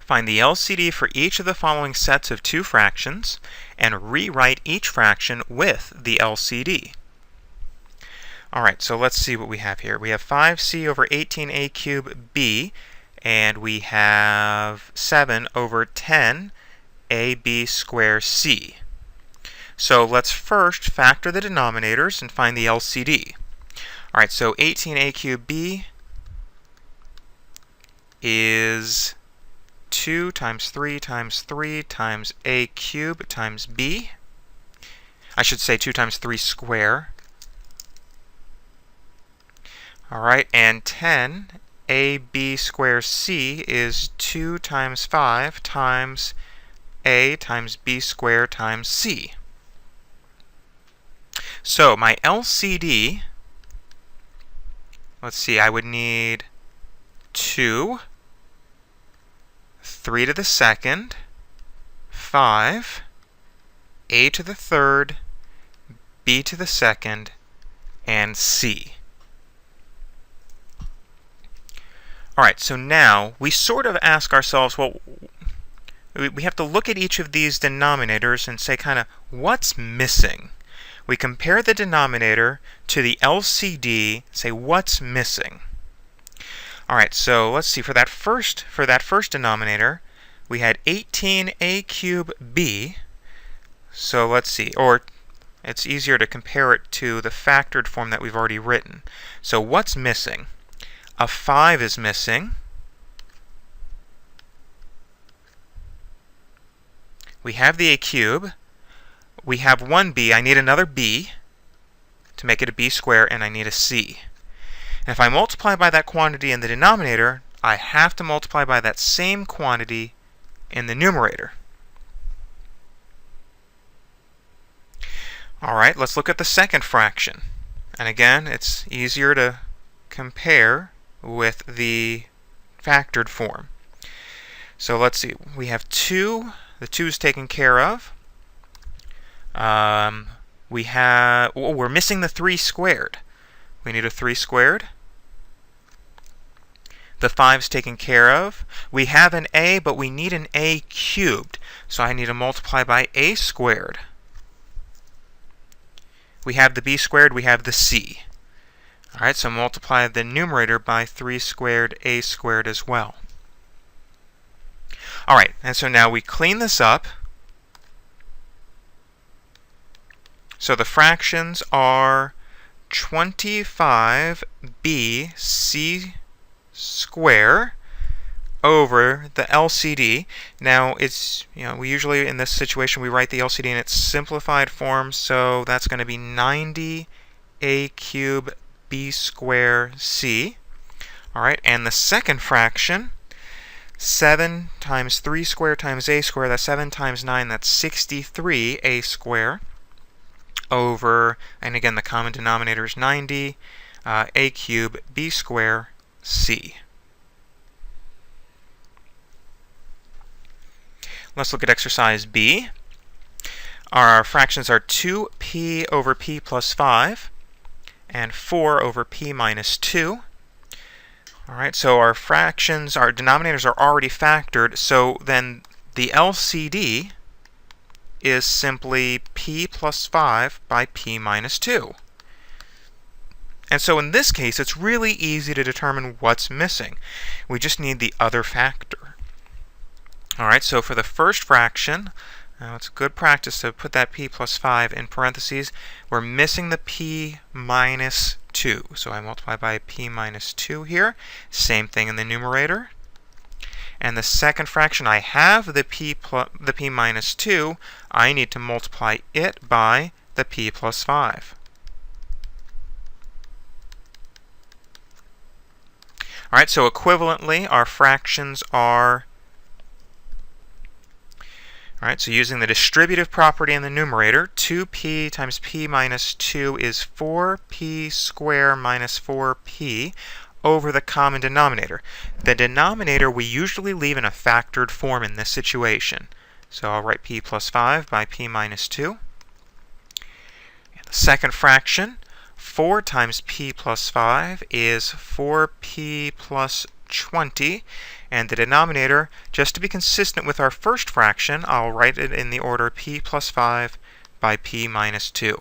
Find the LCD for each of the following sets of two fractions and rewrite each fraction with the LCD. Alright, so let's see what we have here. We have 5c over 18a cubed b, and we have 7 over 10 ab squared c. So let's first factor the denominators and find the LCD. Alright, so 18a cubed b is 2 times 3 times 3 times a cubed times b. I should say 2 times 3 square. Alright, and 10 ab squared c is 2 times 5 times a times b squared times c. So my LCD, let's see, I would need 2, 3 to the second, 5, a to the third, b to the second, and c. Alright, so now we sort of ask ourselves, well, we have to look at each of these denominators and say kind of, what's missing? We compare the denominator to the LCD, say what's missing? Alright, so let's see, for that first denominator, we had 18a cubed b. So let's see, or it's easier to compare it to the factored form that we've already written. So what's missing? A 5 is missing. We have the a cube. We have one b. I need another b to make it a b squared, and I need a c. And if I multiply by that quantity in the denominator, I have to multiply by that same quantity in the numerator. Alright, let's look at the second fraction. And again, it's easier to compare with the factored form. So let's see, we have 2, the 2 is taken care of. We're missing the 3 squared. We need a 3 squared. The 5's taken care of. We have an a, but we need an a cubed. So I need to multiply by a squared. We have the b squared, we have the c. Alright, so multiply the numerator by 3 squared a squared as well. Alright, and so now we clean this up. So the fractions are 25b c square over the LCD. Now it's, we usually in this situation we write the LCD in its simplified form, so that's going to be 90 a cubed b squared c. Alright, and the second fraction, 7 times 3 squared times a squared, that's 7 times 9, that's 63 a squared, over, and again the common denominator is 90 a cubed b squared c. Let's look at exercise B. Our fractions are 2p over p plus 5 and 4 over p minus 2. Alright, so our fractions, our denominators are already factored, so then the LCD is simply p plus 5 by p minus 2. And so in this case, it's really easy to determine what's missing. We just need the other factor. Alright, so for the first fraction, it's good practice to put that p plus 5 in parentheses. We're missing the p minus 2. So I multiply by p minus 2 here. Same thing in the numerator. And the second fraction, I have the p minus 2. I need to multiply it by the p plus 5. Alright, so equivalently, our fractions are, alright, so using the distributive property in the numerator, 2p times p minus 2 is 4p squared minus 4p over the common denominator. The denominator we usually leave in a factored form in this situation. So I'll write p plus 5 by p minus 2. And the second fraction, 4 times p plus 5 is 4p plus 20. And the denominator, just to be consistent with our first fraction, I'll write it in the order p plus 5 by p minus 2.